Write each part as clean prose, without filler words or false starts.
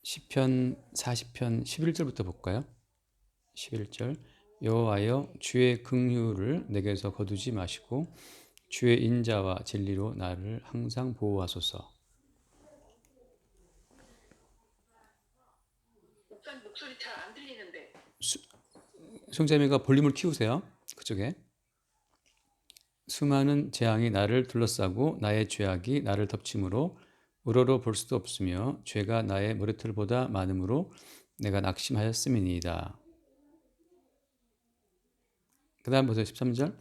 시편 40편 11절부터 볼까요? 11절. 여호와여 주의 긍휼을 내게서 거두지 마시고 주의 인자와 진리로 나를 항상 보호하소서. 목사님 목소리 잘 안 들리는데. 송자매가 볼륨을 키우세요. 그쪽에. 수많은 재앙이 나를 둘러싸고 나의 죄악이 나를 덮침으로 우러러 볼 수도 없으며 죄가 나의 머리털보다 많음으로 내가 낙심하였음이니이다. 그 다음 보세요. 13절.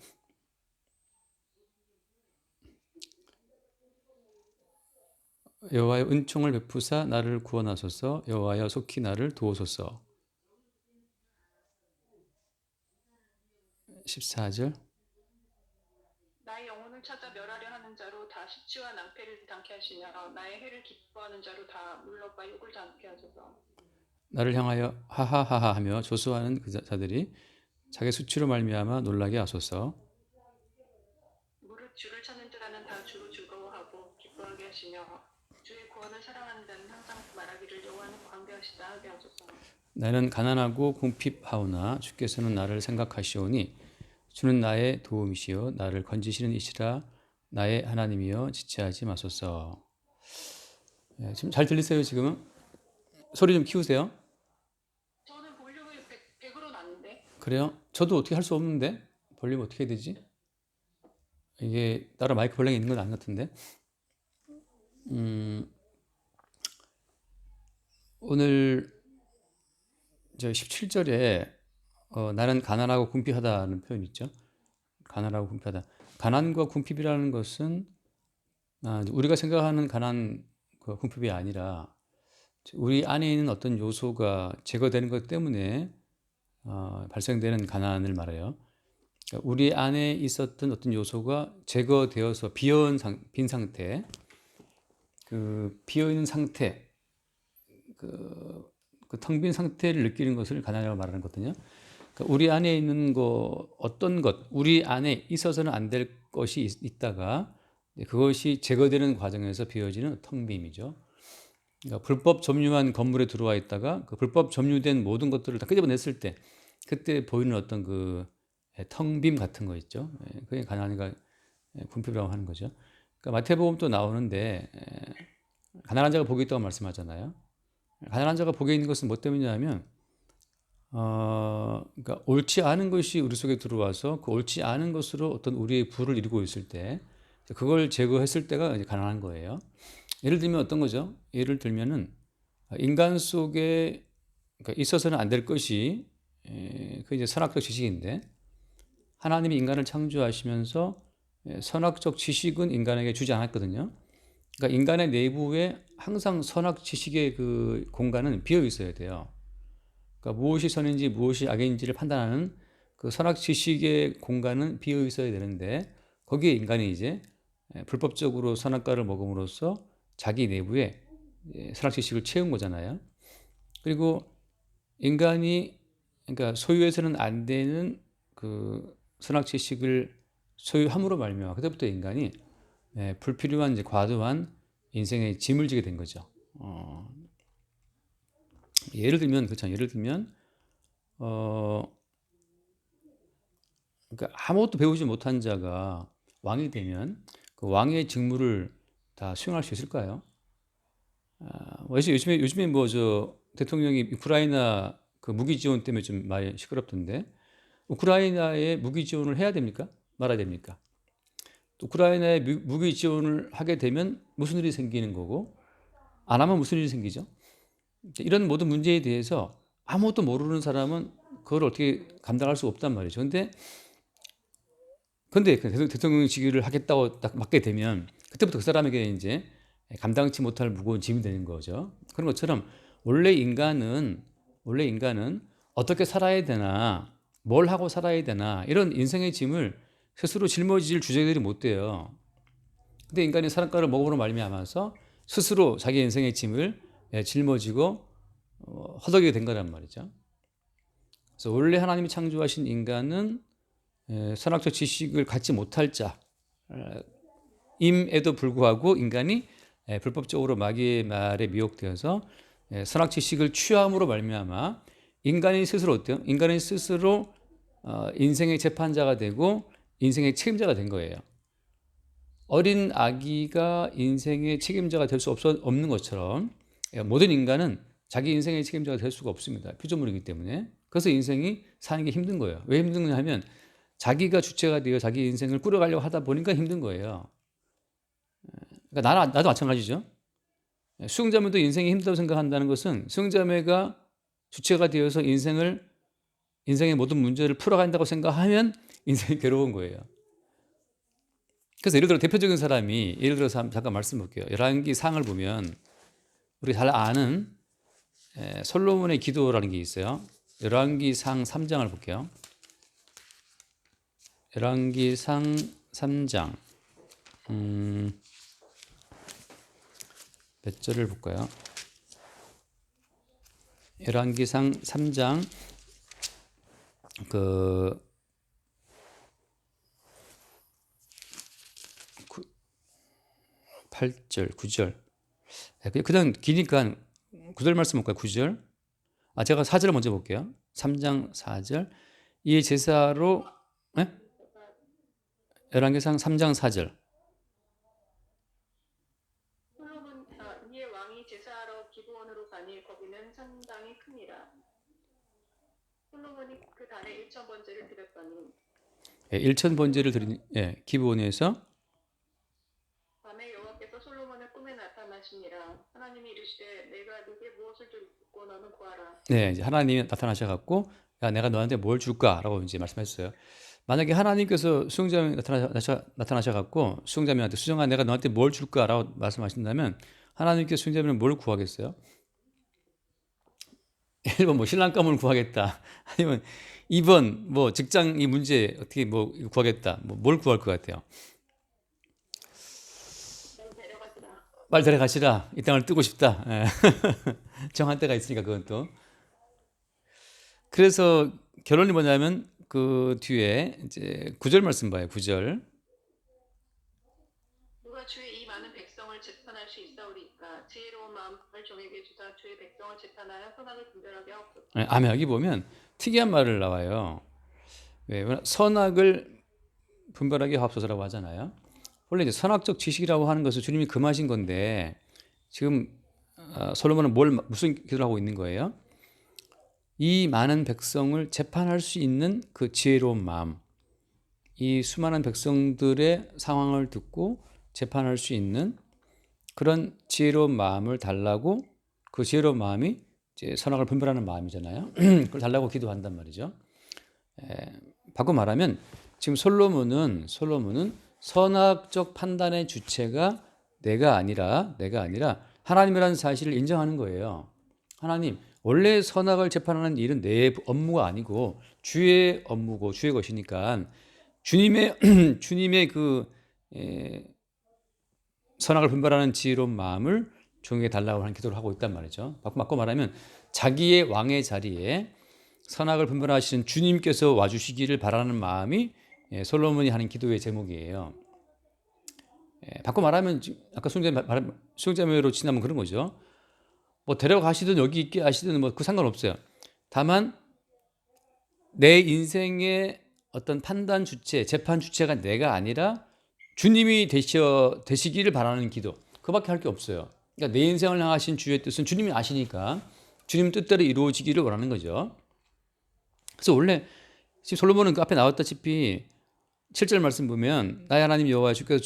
여호와여 은총을 베푸사 나를 구원하소서. 여호와여 속히 나를 도우소서. 14절. 나의 영혼을 찾아 멸하려 하는 자로 다 시치와 낭패를 당케 하시며 나의 해를 기뻐하는 자로 다 물러가 욕을 당케 하소서. 나를 향하여 하하하하 하며 조소하는 그 자들이 자기 수치로 말미암아 놀라게 하소서. 무릇 주를 찾는 자는 다 주로 즐거워하고 기뻐하게 하시며 주의 구원을 사랑하는 자는 항상 말하기를 여호와는 광대하시다 하게 하소서. 나는 가난하고 궁핍하오나 주께서는 나를 생각하시오니 주는 나의 도움이시요 나를 건지시는 이시라. 나의 하나님이여 지체하지 마소서. 지금 잘 들리세요? 지금은? 소리 좀 키우세요. 저는 볼륨이 100으로 놨는데. 그래요? 저도 어떻게 할 수 없는데 볼륨 어떻게 해야 되지? 이게 따로 마이크 볼륨이 있는 건 아닌 것 같은데. 오늘 저 17절에 나는 가난하고 궁핍하다는 표현 있죠. 가난하고 궁핍하다. 가난과 궁핍이라는 것은 우리가 생각하는 가난, 궁핍이 아니라 우리 안에 있는 어떤 요소가 제거되는 것 때문에 발생되는 가난을 말해요. 그러니까 우리 안에 있었던 어떤 요소가 제거되어서 빈 상태, 그 비어있는 상태, 그 텅 빈 상태를 느끼는 것을 가난이라고 말하는 거거든요. 그러니까 우리 안에 있는 어떤 것, 우리 안에 있어서는 안 될 것이 있다가 그것이 제거되는 과정에서 비어지는 텅 빔이죠. 그러니까 불법 점유한 건물에 들어와 있다가 그 불법 점유된 모든 것들을 다 끄집어냈을 때 그때 보이는 어떤 그 텅 빔 같은 거 있죠. 그게 가난이가 궁핍이라고 하는 거죠. 그러니까 마태복음도 나오는데 가난한 자가 복이 있다고 말씀하잖아요. 가난한 자가 복에 있는 것은 뭐 때문이냐면 그러니까 옳지 않은 것이 우리 속에 들어와서 그 옳지 않은 것으로 어떤 우리의 부를 이루고 있을 때 그걸 제거했을 때가 이제 가난한 거예요. 예를 들면 어떤 거죠? 예를 들면은 인간 속에 그러니까 있어서는 안 될 것이 그 이제 선악적 지식인데 하나님이 인간을 창조하시면서 선악적 지식은 인간에게 주지 않았거든요. 그러니까 인간의 내부에 항상 선악 지식의 그 공간은 비어 있어야 돼요. 그러니까 무엇이 선인지 무엇이 악인지를 판단하는 그 선악 지식의 공간은 비어 있어야 되는데 거기에 인간이 이제 불법적으로 선악과를 먹음으로써 자기 내부에 선악 지식을 채운 거잖아요. 그리고 인간이 그러니까 소유해서는 안 되는 그 선악 지식을 소유함으로 말미암아 그때부터 인간이 불필요한 이제 과도한 인생의 짐을 지게 된 거죠. 예를 들면 그렇죠. 예를 들면 그러니까 아무것도 배우지 못한 자가 왕이 되면 그 왕의 직무를 다 수행할 수 있을까요? 요즘에 뭐 저 대통령이 우크라이나 그 무기 지원 때문에 좀 많이 시끄럽던데 우크라이나에 무기 지원을 해야 됩니까? 말아야 됩니까? 우크라이나에 무기 지원을 하게 되면 무슨 일이 생기는 거고 안 하면 무슨 일이 생기죠? 이런 모든 문제에 대해서 아무것도 모르는 사람은 그걸 어떻게 감당할 수 없단 말이죠. 근데 대통령직위를 하겠다고 딱 맡게 되면 그때부터 그 사람에게 이제 감당치 못할 무거운 짐이 되는 거죠. 그런 것처럼 원래 인간은 어떻게 살아야 되나, 뭘 하고 살아야 되나 이런 인생의 짐을 스스로 짊어질 주제들이 못 돼요. 근데 인간이 선악과를 먹음으로 말미암아서 스스로 자기 인생의 짐을 짊어지고 허덕이게 된 거란 말이죠. 그래서 원래 하나님이 창조하신 인간은 선악적 지식을 갖지 못할 자임에도 불구하고 인간이 불법적으로 마귀의 말에 미혹되어서 선악 지식을 취함으로 말미암아 인간이 스스로 어때요? 인간이 스스로 인생의 재판자가 되고 인생의 책임자가 된 거예요. 어린 아기가 인생의 책임자가 될 수 없는 것처럼 모든 인간은 자기 인생의 책임자가 될 수가 없습니다. 피조물이기 때문에. 그래서 인생이 사는 게 힘든 거예요. 왜 힘든 거냐 하면 자기가 주체가 되어 자기 인생을 꾸려가려고 하다 보니까 힘든 거예요. 그러니까 나도 마찬가지죠. 수영자매도 인생이 힘들다고 생각한다는 것은 수영자매가 주체가 되어서 인생의 모든 문제를 풀어간다고 생각하면 인생이 괴로운 거예요. 그래서 예를 들어 대표적인 사람이 예를 들어서 잠깐 말씀 볼게요. 열왕기 상을 보면 우리 잘 아는 솔로몬의 기도라는 게 있어요. 열왕기 상 3장을 볼게요. 열왕기 상 3장 몇 절을 볼까요? 열왕기상 3장 8절, 9절. 그냥 기니까 9절 말씀 볼까요? 9절. 제가 4절을 먼저 볼게요. 3장 4절. 이에 제사로 열왕기상 3장 4절. 이에 왕이 제사하러 기브온으로 가니 거기는 산당이 크니라. 솔로몬이 그 단에 1,000번제를 드렸더니 1,000번제를 드린 기브온에서 밤에 여호와께서 솔로몬의 꿈에 나타나시니라. 하나님이 이르시되 내가 네게 무엇을 줄고 너는 구하라. 네, 이제 하나님이 나타나셔갖고 야 내가 너한테 뭘 줄까라고 이제 말씀했어요. 만약에 하나님께서 수영자매 나타나셔갖고 수영자매한테 수정아 내가 너한테 뭘 줄까라고 말씀하신다면 하나님께서 수영자매는 뭘 구하겠어요? 1번 뭐 신랑감을 구하겠다. 아니면 2번 뭐 직장 이 문제 어떻게 뭐 구하겠다. 뭘 구할 것 같아요? 빨리 데려가시라. 이 땅을 뜨고 싶다. 정한 때가 있으니까 그건 또. 그래서 결론이 뭐냐면 그 뒤에 이제 9절 말씀 봐요. 9절. 누가 주의 이 많은 백성을 재판할 수 있사오리까. 지혜로운 마음을 종에게 주사 주의 백성을 재판하여 선악을 분별하게 하옵소서. 아멘. 여기 보면 특이한 말을 나와요. 왜? 선악을 분별하게 하옵소서라고 하잖아요. 원래 이제 선악적 지식이라고 하는 것을 주님이 금하신 건데 지금 솔로몬은 무슨 기도를 하고 있는 거예요? 이 많은 백성을 재판할 수 있는 그 지혜로운 마음, 이 수많은 백성들의 상황을 듣고 재판할 수 있는 그런 지혜로운 마음을 달라고 그 지혜로운 마음이 이제 선악을 분별하는 마음이잖아요. 그걸 달라고 기도한단 말이죠. 바꿔 말하면 지금 솔로몬은 선악적 판단의 주체가 내가 아니라 하나님이라는 사실을 인정하는 거예요. 하나님, 원래 선악을 재판하는 일은 내 업무가 아니고 주의 업무고 주의 것이니까 주님의 그 선악을 분별하는 지혜로운 마음을 종에게 달라고 하는 기도를 하고 있단 말이죠. 바꿔 말하면 자기의 왕의 자리에 선악을 분별하시는 주님께서 와주시기를 바라는 마음이 솔로몬이 하는 기도의 제목이에요. 바꿔 말하면 아까 수영자매로 지나면 그런 거죠. 뭐 데려가시든 여기 있게 하시든 뭐 그 상관없어요. 다만 내 인생의 어떤 판단 주체, 재판 주체가 내가 아니라 주님이 되시기를 바라는 기도. 그밖에 할 게 없어요. 그러니까 내 인생을 향하신 주의 뜻은 주님이 아시니까 주님 뜻대로 이루어지기를 원하는 거죠. 그래서 원래 지금 솔로몬은 그 앞에 나왔다시피 7절 말씀 보면 나의 하나님 여호와 주께서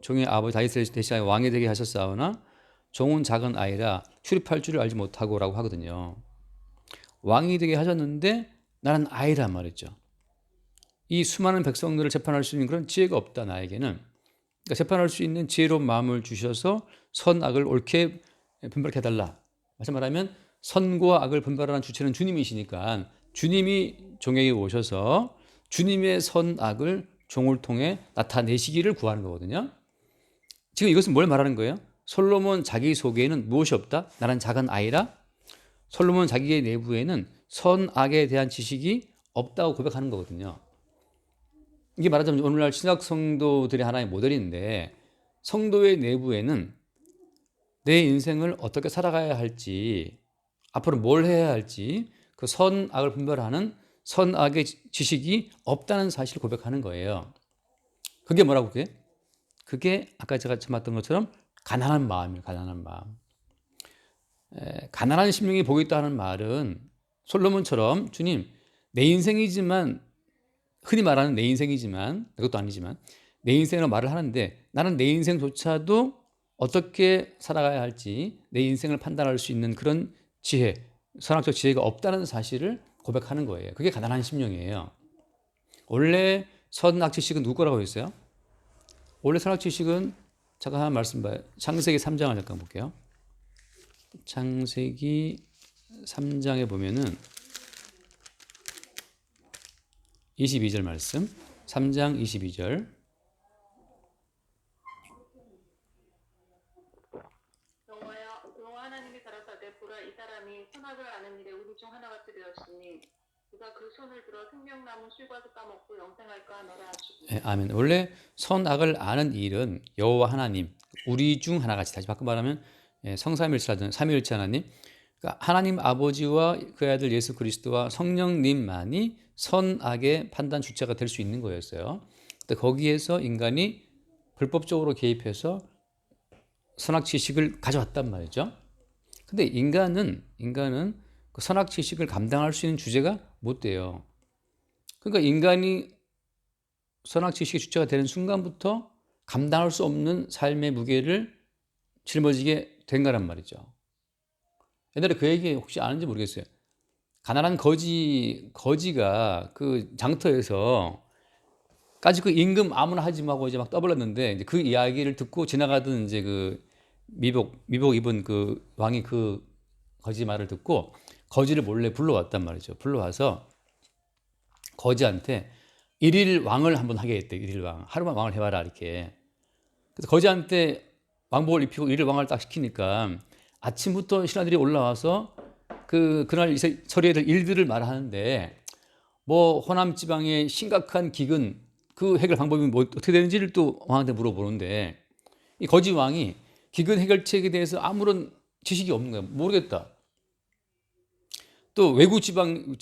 종의 아버지 다윗을 대신하여 왕이 되게 하셨사오나 종은 작은 아이라 출입할 줄을 알지 못하고라고 하거든요. 왕이 되게 하셨는데 나는 아이란 말이죠. 이 수많은 백성들을 재판할 수 있는 그런 지혜가 없다 나에게는. 그러니까 재판할 수 있는 지혜로운 마음을 주셔서 선악을 옳게 분별해 달라. 다시 말하면 선과 악을 분별하는 주체는 주님이시니까 주님이 종에게 오셔서 주님의 선악을 종을 통해 나타내시기를 구하는 거거든요. 지금 이것은 뭘 말하는 거예요? 솔로몬 자기 속에는 무엇이 없다? 나는 작은 아이라? 솔로몬 자기의 내부에는 선악에 대한 지식이 없다고 고백하는 거거든요. 이게 말하자면 오늘날 신학 성도들의 하나의 모델인데 성도의 내부에는 내 인생을 어떻게 살아가야 할지, 앞으로 뭘 해야 할지 그 선악을 분별하는 선악의 지식이 없다는 사실을 고백하는 거예요. 그게 뭐라고 그게? 그게 아까 제가 말했던 것처럼 가난한 마음이에요. 가난한 마음. 가난한 심령이 복이 있다는 말은 솔로몬처럼 주님 내 인생이지만 흔히 말하는 내 인생이지만 그것도 아니지만 내 인생으로 말을 하는데 나는 내 인생조차도 어떻게 살아가야 할지 내 인생을 판단할 수 있는 그런 지혜, 선악적 지혜가 없다는 사실을 고백하는 거예요. 그게 가난한 심령이에요. 원래 선악 지식은 누구 거라고 했어요? 원래 선악 지식은 잠깐 하나 말씀 봐요. 창세기 3장을 잠깐 볼게요. 창세기 3장에 보면은 22절 말씀. 3장 22절. 여호와 하나님이 가라사대 보라 이 사람이 선악을 아는 일에 우리 중 하나같이 되었으니 그가 그 손을 들어 생명나무 실과도 까먹고 영생할까 하노라 하시고. 아멘. 원래 선악을 아는 일은 여호와 하나님, 우리 중 하나같이, 다시 바꿔 말하면 성삼일체라든 삼위일체 하나님, 그러니까 하나님 아버지와 그 아들 예수 그리스도와 성령님만이 선악의 판단 주체가 될 수 있는 거였어요. 근데 거기에서 인간이 불법적으로 개입해서 선악 지식을 가져왔단 말이죠. 근데 인간은 그 선악 지식을 감당할 수 있는 주제가 못 돼요. 그러니까 인간이 선악 지식의 주체가 되는 순간부터 감당할 수 없는 삶의 무게를 짊어지게 된 거란 말이죠. 옛날에 그 얘기 혹시 아는지 모르겠어요. 가난한 거지가 그 장터에서 까짓 그 임금 아무나 하지 말고 이제 막 떠벌렸는데 이제 그 이야기를 듣고 지나가던 이제 그 미복 입은 그 왕이 그 거지 말을 듣고 거지를 몰래 불러왔단 말이죠. 불러와서 거지한테 일일 왕을 한번 하게 했대. 일일 왕. 하루만 왕을 해봐라 이렇게. 그래서 거지한테 왕복을 입히고 일일 왕을 딱 시키니까 아침부터 신하들이 올라와서 그날 처리해야 될 일들을 말하는데 뭐 호남 지방의 심각한 기근 그 해결 방법이 뭐 어떻게 되는지를 또 왕한테 물어보는데 이 거지 왕이 기근 해결책에 대해서 아무런 지식이 없는 거야. 모르겠다. 또 외구 지방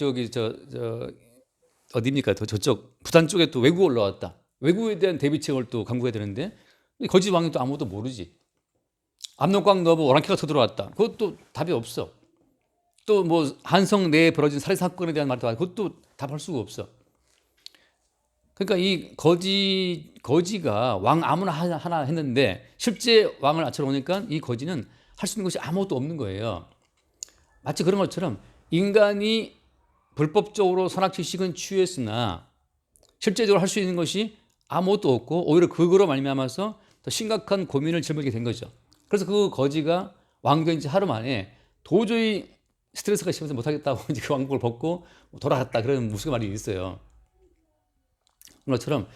어디입니까? 저쪽 부산 쪽에 또 외구 올라왔다. 외구에 대한 대비책을 또 강구해야 되는데 거지 왕이 또 아무것도 모르지. 압록강 너머 오랑캐가 터들어왔다. 그것도 답이 없어. 또 뭐 한성 내에 벌어진 살해 사건에 대한 말도 하고 그것도 답할 수가 없어. 그러니까 이 거지가 왕 아무나 하나 했는데 실제 왕을 아처러 오니까 이 거지는 할 수 있는 것이 아무것도 없는 거예요. 마치 그런 것처럼 인간이 불법적으로 선악 지식은 취했으나 실제적으로 할 수 있는 것이 아무것도 없고 오히려 그거로 말미암아서 더 심각한 고민을 짊어지게 된 거죠. 그래서 그 거지가 왕된 지 하루 만에 도저히 스트레스가 심해서 못하겠다고 이제 그 왕복을 벗고 돌아갔다 그런 무슨 말이 있어요. 그런 것처럼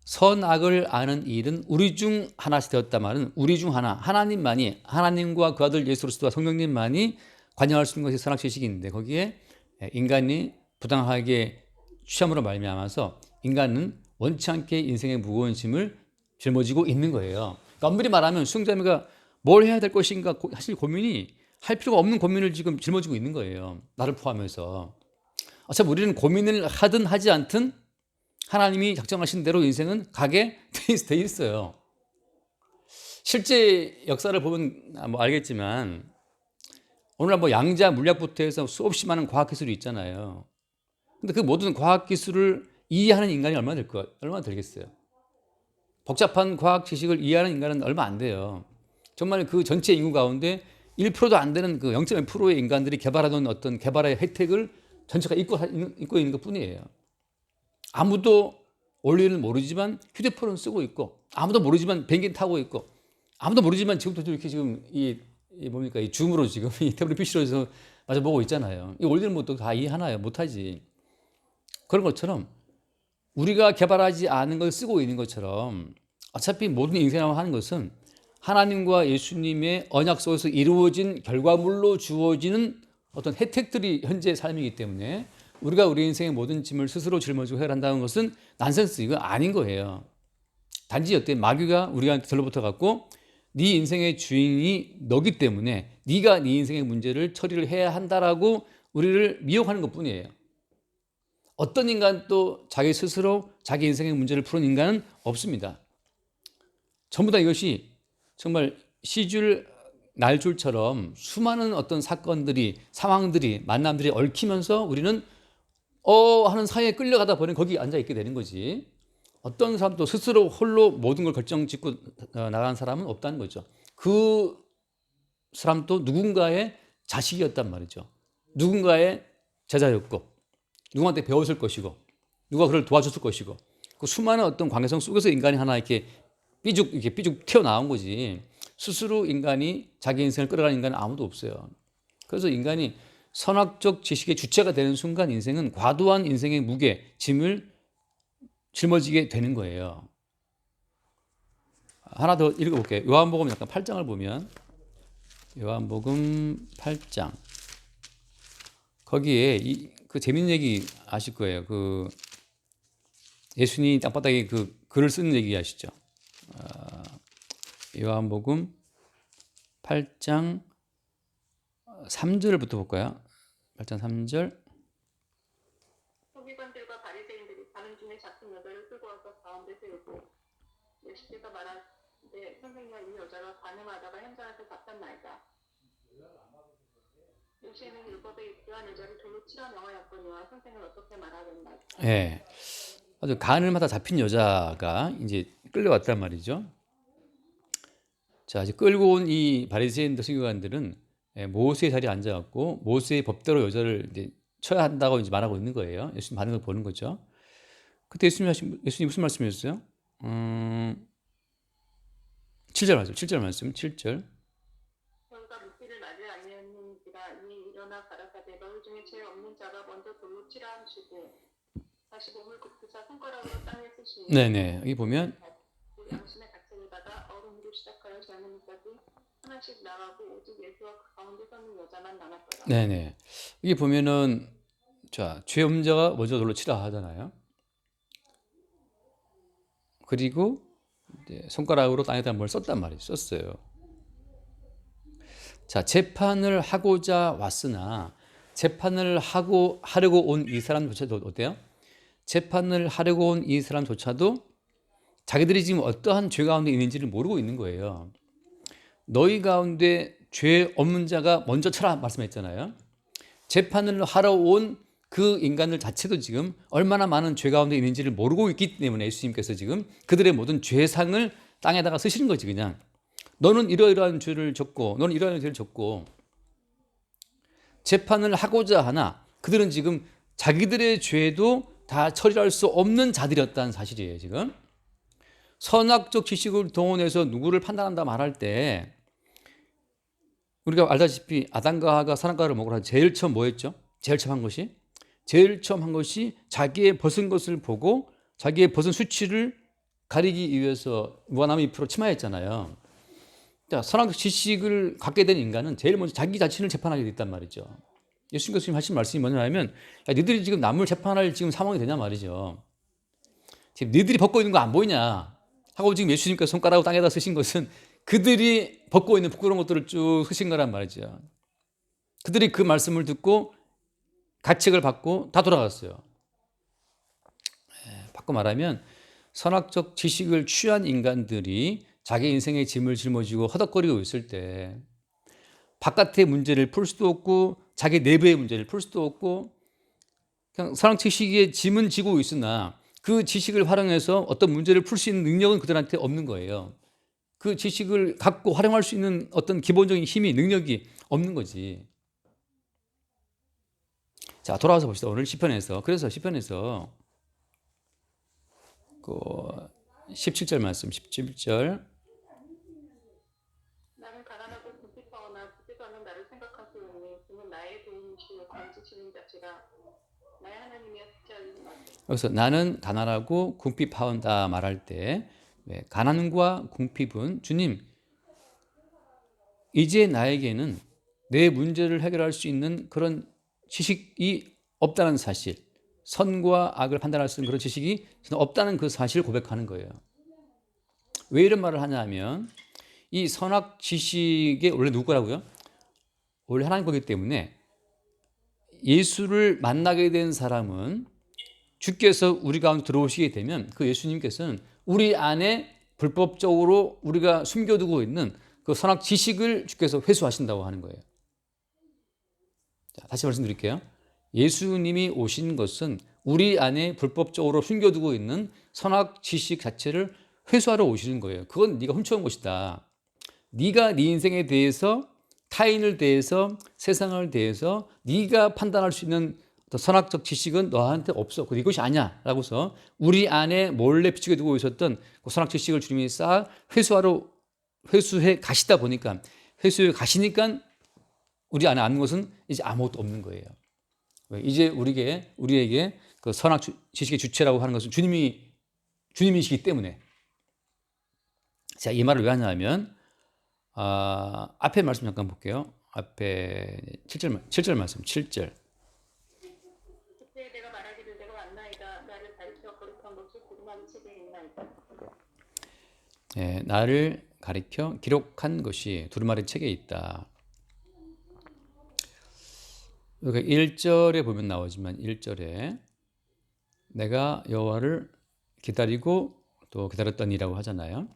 선악을 아는 일은 우리 중 하나씩 되었다 말은 우리 중 하나, 하나님만이 하나님과 그 아들 예수 그리스도와 성령님만이 관여할 수 있는 것이 선악 지식인데 거기에 인간이 부당하게 취함으로 말미암아서 인간은 원치 않게 인생의 무거운 짐을 짊어지고 있는 거예요. 그러니까 엄밀히 말하면 수영자매가 뭘 해야 될 것인가 사실 고민이 할 필요가 없는 고민을 지금 짊어지고 있는 거예요. 나를 포함해서. 어차피 우리는 고민을 하든 하지 않든 하나님이 작정하신 대로 인생은 가게 돼 있어요. 실제 역사를 보면 뭐 알겠지만 오늘날 뭐 양자 물리학부터 해서 수없이 많은 과학기술이 있잖아요. 근데 그 모든 과학기술을 이해하는 인간이 얼마나 되겠어요? 복잡한 과학 지식을 이해하는 인간은 얼마 안 돼요. 정말 그 전체 인구 가운데 1%도 안 되는 그 0.1%의 인간들이 개발하던 어떤 개발의 혜택을 전체가 입고 있는 것 뿐이에요. 아무도 원리는 모르지만 휴대폰은 쓰고 있고, 아무도 모르지만 비행기 타고 있고, 아무도 모르지만 지금도 이렇게 지금 이 줌으로 지금 이 태블릿 PC로 마저 보고 있잖아요. 이 원리는 뭐 또 다 이해하나요? 못하지. 그런 것처럼 우리가 개발하지 않은 걸 쓰고 있는 것처럼 어차피 모든 인생을 하는 것은 하나님과 예수님의 언약 속에서 이루어진 결과물로 주어지는 어떤 혜택들이 현재의 삶이기 때문에 우리가 우리 인생의 모든 짐을 스스로 짊어지고 해결한다는 것은 난센스, 이거 아닌 거예요. 단지 어때 마귀가 우리한테 들러붙어 갖고 네 인생의 주인이 너기 때문에 네가 네 인생의 문제를 처리를 해야 한다라고 우리를 미혹하는 것뿐이에요. 어떤 인간도 자기 스스로 자기 인생의 문제를 푸는 인간은 없습니다. 전부 다 이것이 정말 시줄 날줄처럼 수많은 어떤 사건들이, 상황들이, 만남들이 얽히면서 우리는 하는 사이에 끌려가다 보니 거기 앉아 있게 되는 거지. 어떤 사람도 스스로 홀로 모든 걸 결정 짓고 나간 사람은 없다는 거죠. 그 사람도 누군가의 자식이었단 말이죠. 누군가의 제자였고, 누구한테 배웠을 것이고, 누가 그를 도와줬을 것이고, 그 수많은 어떤 관계성 속에서 인간이 하나 이렇게 삐죽 튀어나온 거지. 스스로 인간이 자기 인생을 끌어가는 인간은 아무도 없어요. 그래서 인간이 선악적 지식의 주체가 되는 순간 인생은 과도한 인생의 무게, 짐을 짊어지게 되는 거예요. 하나 더 읽어볼게요. 요한복음 약간 8장을 보면 요한복음 8장 거기에 그 재밌는 얘기 아실 거예요. 그 예수님이 땅바닥에 그 글을 쓰는 얘기 아시죠? 요한복음 8장 3절부터 볼까요? 8장 3절. 서기관들과 바리새인들이 가는 중에 잡힌 여자를 끌고 와서 가운데 세우고 예수께서 말하되 선생님아 이 여자가 간음하다가 현장에서 잡혔나이다. 요새는 율법에 입교한 여자를 돌로 치라 명하였거니와 선생을 어떻게 말하겠나. 예. 아주 간음하다 잡힌 여자가 이제 끌려왔단 말이죠. 자, 이제 끌고 온 이 바리새인들 서기관들은 모세의 자리에 앉아갖고 모세의 법대로 여자를 이제 쳐야 한다고 이제 말하고 있는 거예요. 예수님 반응을 보는 거죠. 그때 예수님 무슨 말씀이셨어요? 7절 말씀, 7절. 너희가 묻기를 나지 아니하는지라 이 일어나 가라사대 너희 중에 죄 없는 자가 먼저 돌로 치라 하시고 다시 몸을 굽히사 손가락으로 땅에 쓰시니 네네. 여기 보면 양심의 가책을 받아 어른으로 시작하여 젊은이까지 하나씩 나가고 오직 예수와 그 가운데 서는 여자만 남았더라. 네네. 여기 보면은 자, 죄 없는 자가 먼저 돌로 치라 하잖아요. 그리고 이제 손가락으로 땅에다 뭘 썼단 말이에요. 썼어요. 자, 재판을 하고자 왔으나 재판을 하려고 온 이 사람조차도 어때요? 재판을 하려고 온 이 사람조차도 자기들이 지금 어떠한 죄 가운데 있는지를 모르고 있는 거예요. 너희 가운데 죄 없는 자가 먼저 쳐라 말씀했잖아요. 재판을 하러 온 그 인간들 자체도 지금 얼마나 많은 죄 가운데 있는지를 모르고 있기 때문에 예수님께서 지금 그들의 모든 죄상을 땅에다가 쓰시는 거지. 그냥 너는 이러이러한 죄를 졌고 너는 이러이러한 죄를 졌고 재판을 하고자 하나 그들은 지금 자기들의 죄도 다 처리할 수 없는 자들이었다는 사실이에요. 지금 선악적 지식을 동원해서 누구를 판단한다 말할 때 우리가 알다시피 아담과 하와가 선악과를 먹으라 제일 처음 뭐 했죠? 제일 처음 한 것이 자기의 벗은 것을 보고 자기의 벗은 수치를 가리기 위해서 무화과나무 잎으로 치마했잖아요. 선악적 지식을 갖게 된 인간은 제일 먼저 자기 자신을 재판하게 됐단 말이죠. 예수님께서 하신 말씀이 뭐냐면 너희들이 지금 남을 재판할 지금 상황이 되냐 말이죠. 지금 너희들이 벗고 있는 거 안 보이냐 하고 지금 예수님께서 손가락으로 땅에다 쓰신 것은 그들이 벗고 있는 부끄러운 것들을 쭉 쓰신 거란 말이죠. 그들이 그 말씀을 듣고 가책을 받고 다 돌아갔어요. 바꿔 말하면 선악적 지식을 취한 인간들이 자기 인생의 짐을 짊어지고 허덕거리고 있을 때 바깥의 문제를 풀 수도 없고 자기 내부의 문제를 풀 수도 없고 그냥 선악적 지식의 짐은 지고 있으나 그 지식을 활용해서 어떤 문제를 풀 수 있는 능력은 그들한테 없는 거예요. 그 지식을 갖고 활용할 수 있는 어떤 기본적인 힘이 능력이 없는 거지. 자, 돌아와서 봅시다. 오늘 시편에서 그래서 시편에서 그 17절 말씀 17절 나는 가난하고 궁핍하거나 부족하는 나를 생각하시오니 그는 나의 도움이시오 건지시는 자시라 나의 하나님이여 지켜주는 것. 여기서 나는 가난하고 궁핍하다 말할 때 가난과 궁핍은 주님 이제 나에게는 내 문제를 해결할 수 있는 그런 지식이 없다는 사실, 선과 악을 판단할 수 있는 그런 지식이 없다는 그 사실을 고백하는 거예요. 왜 이런 말을 하냐면 이 선악 지식의 원래 누구라고요? 원래 하나님 거기 때문에 예수를 만나게 된 사람은 주께서 우리 가운데 들어오시게 되면 그 예수님께서는 우리 안에 불법적으로 우리가 숨겨두고 있는 그 선악 지식을 주께서 회수하신다고 하는 거예요. 자, 다시 말씀드릴게요. 예수님이 오신 것은 우리 안에 불법적으로 숨겨두고 있는 선악 지식 자체를 회수하러 오시는 거예요. 그건 네가 훔쳐온 것이다. 네가 네 인생에 대해서, 타인을 대해서, 세상을 대해서 네가 판단할 수 있는 선악적 지식은 너한테 없어. 이것이 아니야. 라고서 우리 안에 몰래 비추게 두고 있었던 그 선악 지식을 주님이 싹 회수해 가시다 보니까, 회수해 가시니까 우리 안에 아는 것은 이제 아무것도 없는 거예요. 이제 우리에게 그 선악 지식의 주체라고 하는 것은 주님이시기 때문에. 자, 이 말을 왜 하냐면, 앞에 말씀 잠깐 볼게요. 앞에 7절 말씀, 7절. 그때 내가 말하기를 내가 왔나이다. 나를 가르쳐 거룩한 것을 두루마리 책에 있나이다. 나를 가리켜 기록한 것이 두루마리 책에 있다. 여기 1절에 보면 나오지만 1절에 내가 여호와를 기다리고 또 기다렸더니라고 하잖아요.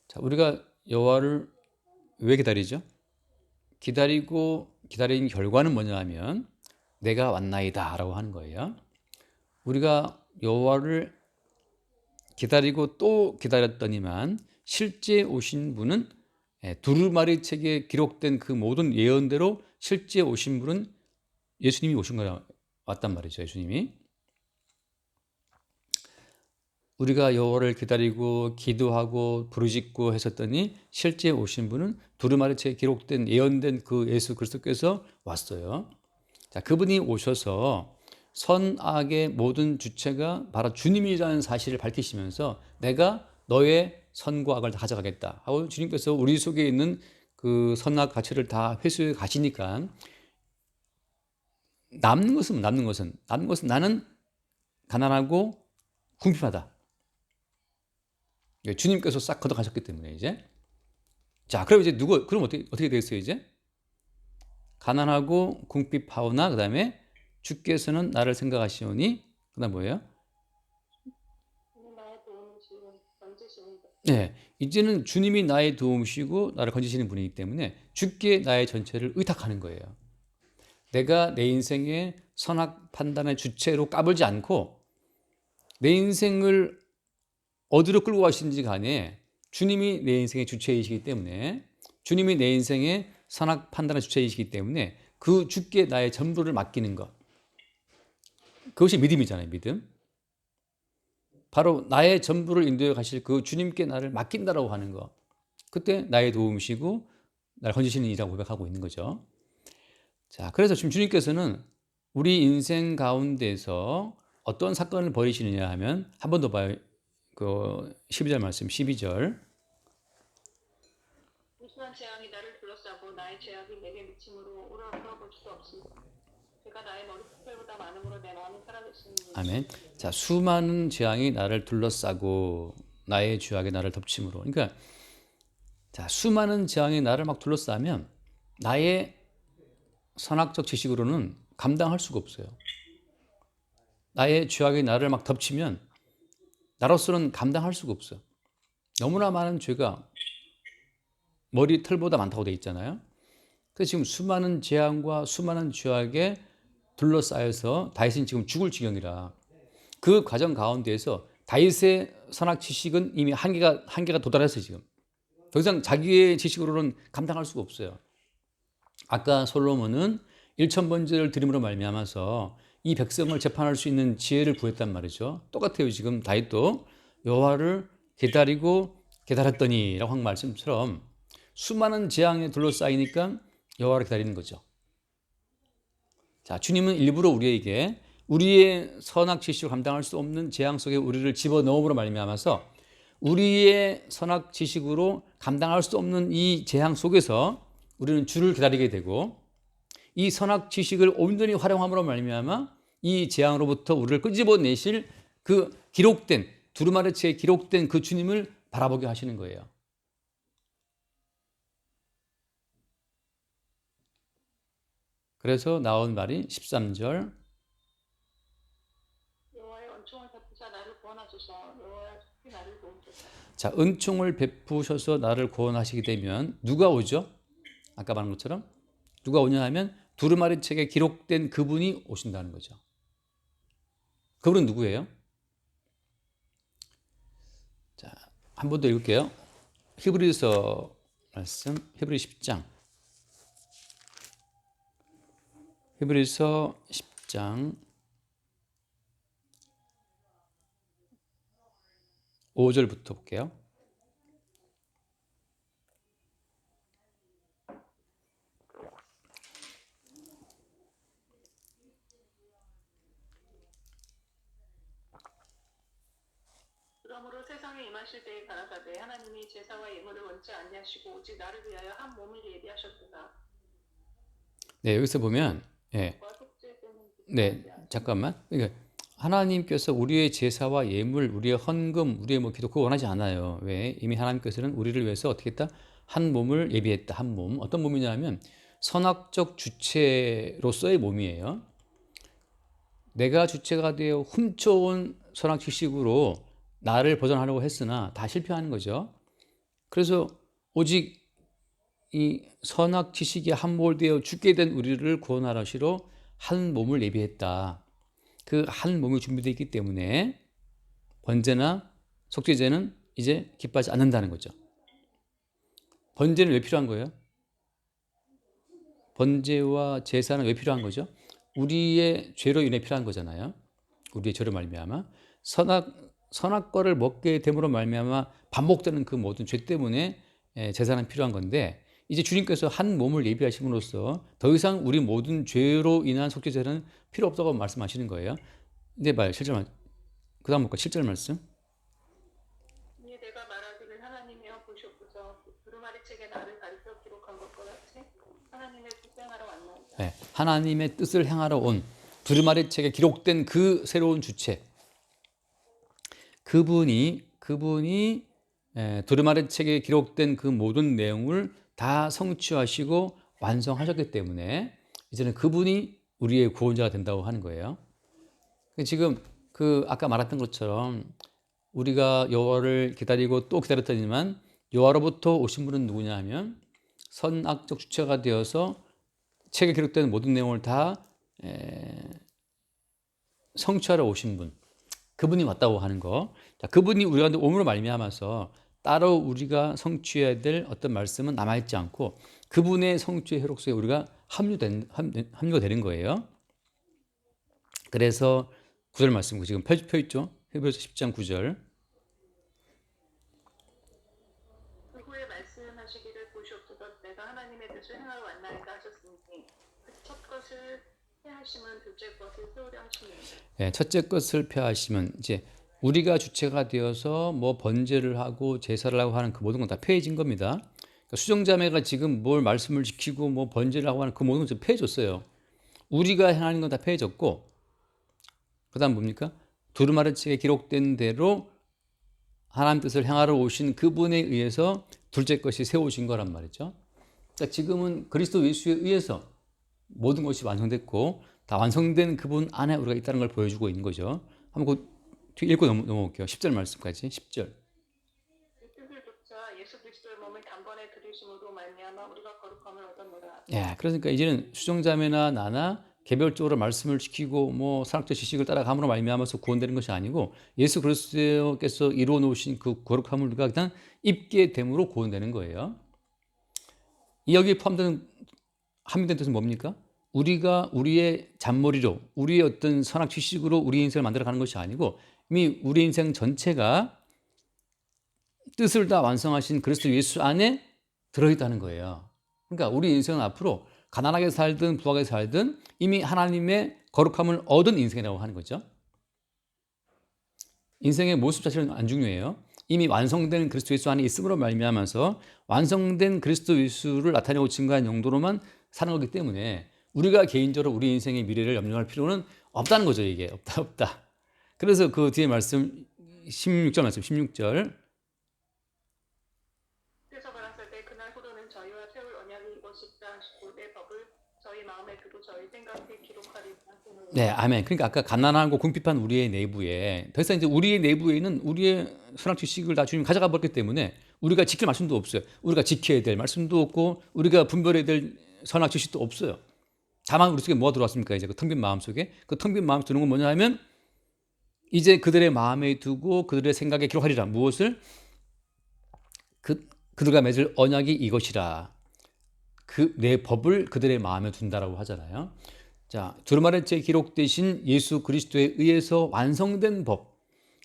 자, 우리가 여호와를 왜 기다리죠? 기다린 결과는 뭐냐 하면 내가 왔나이다 라고 하는 거예요. 우리가 여호와를 기다리고 또 기다렸더니만 실제 오신 분은 두루마리 책에 기록된 그 모든 예언대로 실제 오신 분은 예수님이 오신 거라 왔단 말이죠. 예수님이. 우리가 여호와를 기다리고 기도하고 부르짖고 했었더니 실제 오신 분은 두루마리 책에 기록된 예언된 그 예수 그리스도께서 왔어요. 자, 그분이 오셔서 선악의 모든 주체가 바로 주님이라는 사실을 밝히시면서 내가 너의 선과 악을 다 가져가겠다 하고 주님께서 우리 속에 있는 그 선악 가치를 다 회수해 가시니까 남는 것은 나는 가난하고 궁핍하다. 주님께서 싹 걷어가셨기 때문에 이제. 자, 그럼 이제 그럼 어떻게 되겠어요 이제? 가난하고 궁핍하오나 그다음에 주께서는 나를 생각하시오니 그다음 뭐예요? 나의 도움을 건지시옵니다. 네, 이제는 주님이 나의 도움이시고 나를 건지시는 분이기 때문에 주께 나의 전체를 의탁하는 거예요. 내가 내 인생의 선악 판단의 주체로 까불지 않고 내 인생을 어디로 끌고 가시는지 간에 주님이 내 인생의 주체이시기 때문에 주님이 내 인생의 선악 판단의 주체이시기 때문에 그 주께 나의 전부를 맡기는 것. 그것이 믿음이잖아요. 믿음. 바로 나의 전부를 인도해 가실 그 주님께 나를 맡긴다라고 하는 것. 그때 나의 도움이시고 나를 건지시는 이라고 고백하고 있는 거죠. 자, 그래서 지금 주님께서는 우리 인생 가운데서 어떤 사건을 벌이시느냐 하면 한 번 더 봐요. 그 12절 말씀 12절. 무수한 재앙이 나를 둘러싸고 나의 죄악이 내게 미침으로 오라볼 수도 없으니 그가 나의 머리 털보다 많음으로 내 마음이 사라졌으니. 아멘. 자, 수많은 재앙이 나를 둘러싸고 나의 죄악이 나를 덮침으로. 그러니까 자, 수많은 재앙이 나를 막 둘러싸면 나의 선악적 지식으로는 감당할 수가 없어요. 나의 죄악이 나를 막 덮치면 나로서는 감당할 수가 없어요. 너무나 많은 죄가 머리 털보다 많다고 되어 있잖아요. 그래서 지금 수많은 재앙과 수많은 죄악에 둘러싸여서 다윗은 지금 죽을 지경이라 그 과정 가운데에서 다윗의 선악 지식은 이미 한계가 도달했어요. 지금 더 이상 자기의 지식으로는 감당할 수가 없어요. 아까 솔로몬은 1000번제를 드림으로 말미암아서 이 백성을 재판할 수 있는 지혜를 구했단 말이죠. 똑같아요. 지금 다윗도 여호와를 기다렸더니 라고 한 말씀처럼 수많은 재앙에 둘러싸이니까 여호와를 기다리는 거죠. 자, 주님은 일부러 우리에게 우리의 선악 지식을 감당할 수 없는 재앙 속에 우리를 집어넣음으로 말미암아서 우리의 선악 지식으로 감당할 수 없는 이 재앙 속에서 우리는 주를 기다리게 되고 이 선악 지식을 온전히 활용함으로 말미암아 이 재앙으로부터 우리를 끄집어내실 그 기록된 두루마리 책에 기록된 그 주님을 바라보게 하시는 거예요. 그래서 나온 말이 13절. 여호와의 은총을 베푸사 나를 구원하소서. 여호와의 속히 나를 도우소서. 자, 은총을 베푸셔서 나를 구원하시게 되면 누가 오죠? 아까 말한 것처럼 누가 오냐 하면 두루마리 책에 기록된 그분이 오신다는 거죠. 그분은 누구예요? 자, 한 번 더 읽을게요. 히브리서 말씀, 히브리 10장. 히브리서 10장 5절부터 볼게요. 그러므로 세상에 임하실 때에 가라사대 하나님이 제사와 예물을 원치 아니하시고 오직 나를 위하여 한 몸을 예비하셨구나. 네, 여기서 보면 네, 잠깐만. 그러니까 하나님께서 우리의 제사와 예물, 우리의 헌금, 우리의 뭐 기도 그거 원하지 않아요. 왜? 이미 하나님께서는 우리를 위해서 어떻게 했다? 한 몸을 예비했다. 한 몸. 어떤 몸이냐면 선악적 주체로서의 몸이에요. 내가 주체가 되어 훔쳐온 선악 지식으로 나를 보존하려고 했으나 다 실패하는 거죠. 그래서 오직 이 선악 지식이 함몰되어 죽게 된 우리를 구원하시러 한 몸을 예비했다. 그 한 몸이 준비되어 있기 때문에 번제나 속죄제는 이제 기뻐하지 않는다는 거죠. 번제는 왜 필요한 거예요? 번제와 제사는 왜 필요한 거죠? 우리의 죄로 인해 필요한 거잖아요. 우리의 죄로 말미암아 선악과를 먹게 됨으로 말미암아 반복되는 그 모든 죄 때문에 제사는 필요한 건데 이제 주님께서 한 몸을 예비하심으로써 더 이상 우리 모든 죄로 인한 속죄제는 필요 없다고 말씀하시는 거예요. 이제 봐요. 7절 말씀. 그 다음 볼까? 7절 말씀. 이에 내가 말하기를 하나님이여 보시옵소서. 두루마리 책에 나를 가리켜 기록한 것과 같이 하나님의 뜻을 행하러 왔나이다. 네, 하나님의 뜻을 행하러 온 두루마리 책에 기록된 그 새로운 주체. 그분이 두루마리 책에 기록된 그 모든 내용을 다 성취하시고 완성하셨기 때문에 이제는 그분이 우리의 구원자가 된다고 하는 거예요. 지금 그 아까 말했던 것처럼 우리가 여호와를 기다리고 또 기다렸더니만 여호와로부터 오신 분은 누구냐 하면 선악적 주체가 되어서 책에 기록된 모든 내용을 다 성취하러 오신 분, 그분이 왔다고 하는 거. 자, 그분이 우리 가운데 오므로 말미암아서 따로 우리가 성취해야 될 어떤 말씀은 남아있지 않고 그분의 성취의 회록소에 우리가 합류가 되는 거예요. 그래서 9절 말씀 지금 펴 있죠. 히브리서 10장 9절. 그 후에 말씀하시기를 보시옵소서. 내가 하나님의 뜻을 행하러 왔나이다 하셨으니 그 첫 것을 폐하심은 둘째 것을 세우려 하심이니라. 네, 첫째 것을 폐하시면 이제 우리가 주체가 되어서 뭐 번제를 하고 제사를 하고 하는 그 모든 건 다 폐해진 겁니다. 그러니까 수정자매가 지금 뭘 말씀을 지키고 뭐 번제를 하고 하는 그 모든 것을 폐해졌어요. 우리가 행하는 건 다 폐해졌고 그 다음 뭡니까? 두루마리 책에 기록된 대로 하나님 뜻을 행하러 오신 그분에 의해서 둘째 것이 세우신 거란 말이죠. 그러니까 지금은 그리스도 예수에 의해서 모든 것이 완성됐고 다 완성된 그분 안에 우리가 있다는 걸 보여주고 있는 거죠. 한번 그 뒤 읽고 넘어올게요. 10절 말씀까지. 10절. 이 뜻을 좇아 예수 그리스도의 몸을 단번에 들이심으로 말미암아 우리가 거룩함을 얻었노라. 예, 그러니까 이제는 수정자매나 나나 개별적으로 말씀을 지키고 뭐 선악적 지식을 따라감으로 말미암아서 구원되는 것이 아니고 예수 그리스도께서 이루어 놓으신 그 거룩함을 우리가 일단 입게 됨으로 구원되는 거예요. 이 여기에 포함되는 함유된 뜻은 뭡니까? 우리가 우리의 잔머리로 우리의 어떤 선악 지식으로 우리 인생을 만들어가는 것이 아니고 이미 우리 인생 전체가 뜻을 다 완성하신 그리스도 예수 안에 들어있다는 거예요. 그러니까 우리 인생은 앞으로 가난하게 살든 부하게 살든 이미 하나님의 거룩함을 얻은 인생이라고 하는 거죠. 인생의 모습 자체는 안 중요해요. 이미 완성된 그리스도 예수 안에 있음으로 말미암아서 완성된 그리스도 예수를 나타내고 증거한 용도로만 사는 거기 때문에 우리가 개인적으로 우리 인생의 미래를 염려할 필요는 없다는 거죠. 이게 없다. 그래서 그 뒤에 말씀 16절 말씀 16절. 그래서 가라사대 그날 후로는 저희와 세울 언약이 이것이다 하시고 내 법을 저희 마음에 두고 저희 생각해 기록하리라. 네, 아멘. 그러니까 아까 가난하고 궁핍한 우리의 내부에 더 이상 이제 우리의 내부에는 우리의 선악 지식을 다 주님 가져가 버렸기 때문에 우리가 지킬 말씀도 없어요. 우리가 지켜야 될 말씀도 없고 우리가 분별해야 될 선악 지식도 없어요. 다만 우리 속에 뭐가 들어왔습니까? 이제 그 텅 빈 마음 속에 그 텅 빈 마음 드는 건 뭐냐 하면 이제 그들의 마음에 두고 그들의 생각에 기록하리라. 무엇을? 그들과 맺을 언약이 이것이라. 그 내 법을 그들의 마음에 둔다라고 하잖아요. 자, 두루마리째 기록되신 예수 그리스도에 의해서 완성된 법,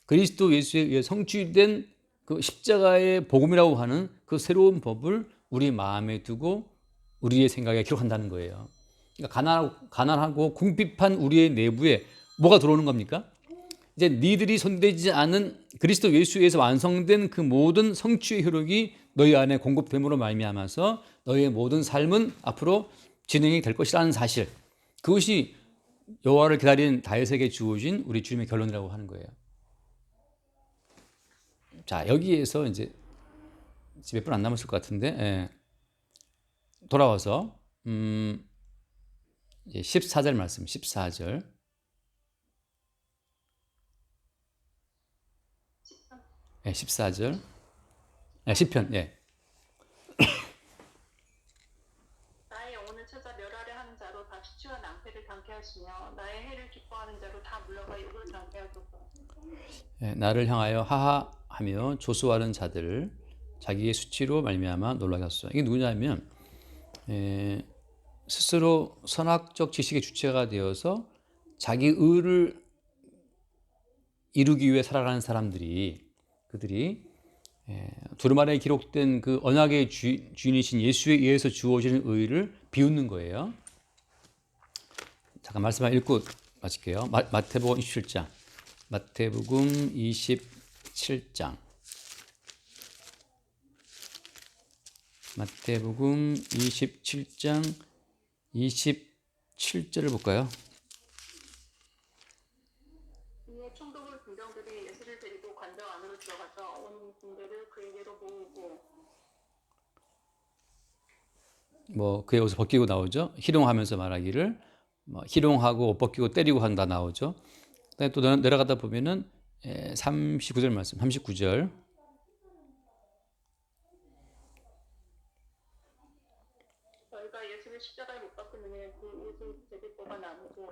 그리스도 예수에 의해 성취된 그 십자가의 복음이라고 하는 그 새로운 법을 우리 마음에 두고 우리의 생각에 기록한다는 거예요. 그러니까 가난하고 궁핍한 우리의 내부에 뭐가 들어오는 겁니까? 이제 니들이 손대지 않은 그리스도 예수에서 완성된 그 모든 성취의 효력이 너희 안에 공급됨으로 말미암아서 너희의 모든 삶은 앞으로 진행이 될 것이라는 사실, 그것이 여호와를 기다리는 다윗에게 주어진 우리 주님의 결론이라고 하는 거예요. 자, 여기에서 이제 몇 분 안 남았을 것 같은데 돌아와서 이제 14절 말씀, 14절. 14절. 10편. 나의 영혼을 찾아 멸하려 하는 자로 다 시치와 낭패를 당케 하시며 나의 해를 기뻐하는 자로 다 물러가 욕을 당케 하소서. 나를 향하여 하하하며 조소하는 자들을 자기의 수치로 말미암아 놀라게 하소서. 이게 누구냐면 스스로 선악적 지식의 주체가 되어서 자기 의를 이루기 위해 살아가는 사람들이, 그들이 두루마리에 기록된 그 언약의 주인이신 예수에 의해서 주어지는 의를 비웃는 거예요. 잠깐 말씀만 읽고 마칠게요. 마태복음 27장. 마태복음 27장. 마태복음 27장 27절을 볼까요? 이에 총독의 군병들이 예수를 데리고 관정 안으로 들어가서 온 군대를 그에게로 모으고 그에 여기서 벗기고 나오죠. 희롱하면서 말하기를 희롱하고 옷 벗기고 때리고 한다 나오죠. 또 내려가다 보면은 39절 말씀, 39절. 저희가 예수를 십자가에 못 박으면 그 예수 제비뽑아 나누고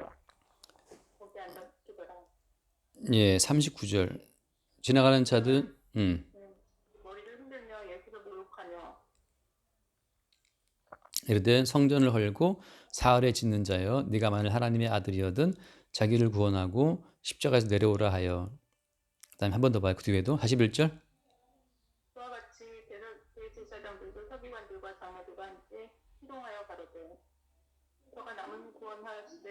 거기 앉아 죽어라. 39절. 지나가는 자들, 머리를 흔들며 예수를 모욕하며 이르되 성전을 헐고 사흘에 짓는 자여 네가 만일 하나님의 아들이거든 자기를 구원하고 십자가에서 내려오라 하여. 그다음에 한 번 더 봐요. 그 뒤에도 41절. 그와 같이 대제사장들도 서기관들과 장로들과 함께 희롱하여 가로되 저가 남은 구원하시되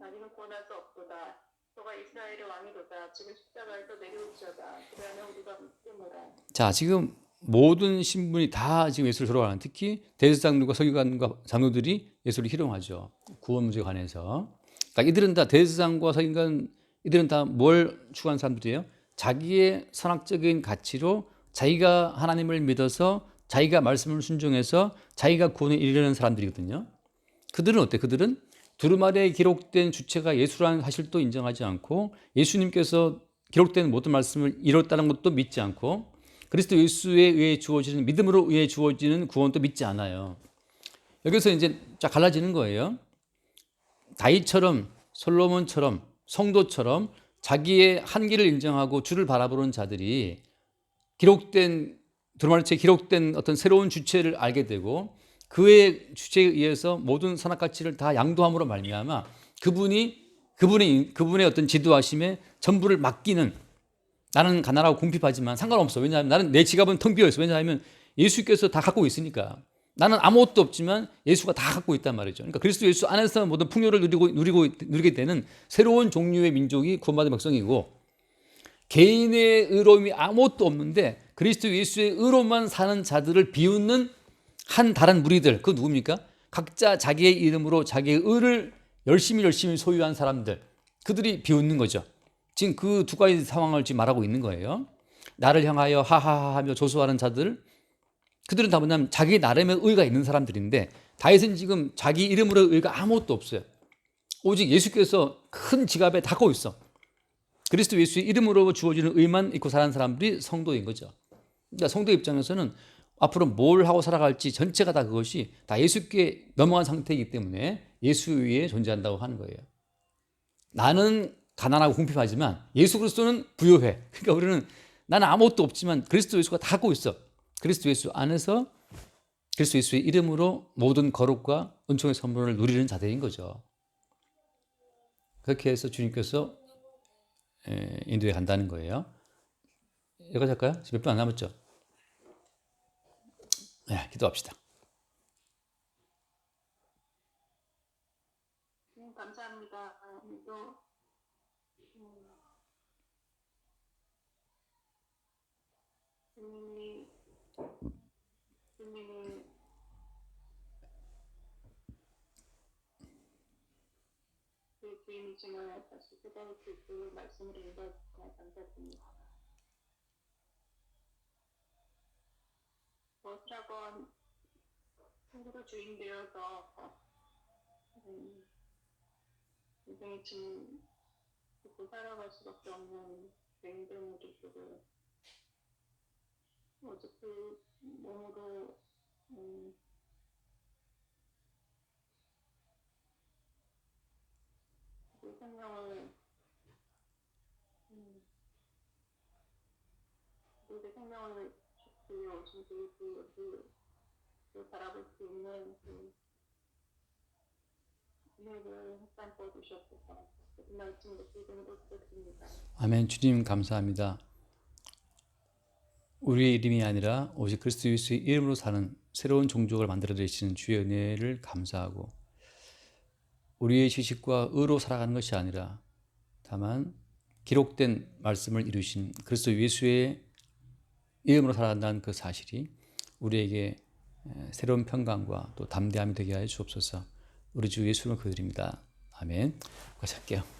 나중은 구원할 수 없도다. 저가 이스라엘의 왕이로다. 지금 십자가에서 내려올지어다. 그러나 우리가 믿음으로. 자, 지금 모든 신분이 다 지금 예수를 돌아가는, 특히 대제사장들과 서기관과 장로들이 예수를 희롱하죠. 구원 문제에 관해서. 그러니까 이들은 다 대제사장과 서기관, 이들은 다 뭘 추구하는 사람들이에요? 자기의 선악적인 가치로 자기가 하나님을 믿어서 자기가 말씀을 순종해서 자기가 구원에 이르려는 사람들이거든요. 그들은 어때? 그들은 두루마리에 기록된 주체가 예수라는 사실도 인정하지 않고 예수님께서 기록된 모든 말씀을 이뤘다는 것도 믿지 않고 그리스도 예수에 의해 주어지는, 믿음으로 의해 주어지는 구원도 믿지 않아요. 여기서 이제 쫙 갈라지는 거예요. 다윗처럼, 솔로몬처럼, 성도처럼 자기의 한계를 인정하고 주를 바라보는 자들이 기록된, 두루마리책에 기록된 어떤 새로운 주체를 알게 되고 그의 주체에 의해서 모든 선악 가치를 다 양도함으로 말미암아 그분의 어떤 지도하심에 전부를 맡기는, 나는 가난하고 궁핍하지만 상관없어. 왜냐하면 나는 내 지갑은 텅 비어 있어. 왜냐하면 예수께서 다 갖고 있으니까. 나는 아무것도 없지만 예수가 다 갖고 있단 말이죠. 그러니까 그리스도 예수 안에서 모든 풍요를 누리게 되는 새로운 종류의 민족이 구원받은 백성이고, 개인의 의로움이 아무것도 없는데 그리스도 예수의 의로만 사는 자들을 비웃는 한 다른 무리들, 그 누굽니까? 각자 자기의 이름으로 자기의 의를 열심히 소유한 사람들, 그들이 비웃는 거죠. 지금 그 두 가지 상황을 지금 말하고 있는 거예요. 나를 향하여 하하하하며 조소하는 자들, 그들은 다 뭐냐면 자기 나름의 의가 있는 사람들인데 다윗은 지금 자기 이름으로 의가 아무것도 없어요. 오직 예수께서 큰 지갑에 닫고 있어. 그리스도 예수의 이름으로 주어지는 의만 입고 사는 사람들이 성도인 거죠. 그러니까 성도 입장에서는 앞으로 뭘 하고 살아갈지 전체가 다 그것이 다 예수께 넘어간 상태이기 때문에 예수 위에 존재한다고 하는 거예요. 나는 가난하고 궁핍하지만 예수 그리스도는 부유해. 그러니까 우리는 나는 아무것도 없지만 그리스도 예수가 다 갖고 있어. 그리스도 예수 안에서 그리스도 예수의 이름으로 모든 거룩과 은총의 선물을 누리는 자들인 거죠. 그렇게 해서 주님께서 인도에 간다는 거예요. 여기까지 할까요? 지금 몇 분 안 남았죠? 네, 기도합시다. 감사합니다. 또 주님이 그 주님이심을 다시 깨달을 수 있도록 말씀을 읽어주시면 감사드립니다. 무엇이라건 스스로 주인 되어서 인생의 짐 듣고 살아갈 수밖에 없는 냉정우리들을 오직 그 몸으로 그 생명을 그 생명을 주여 그 바라볼 수 있는 그 기회를 햇산떠 주셨소서. 그 말씀으로 기도로 드립니다. 아멘. 주님 감사합니다. 우리의 이름이 아니라 오직 그리스도 예수의 이름으로 사는 새로운 종족을 만들어 주시는 주의 은혜를 감사하고 우리의 지식과 의로 살아가는 것이 아니라 다만 기록된 말씀을 이루신 그리스도 예수의 이름으로 살아간다는 그 사실이 우리에게 새로운 평강과 또 담대함이 되게 하여 주옵소서. 우리 주 예수를 기도드립니다. 아멘. 같이 할게요.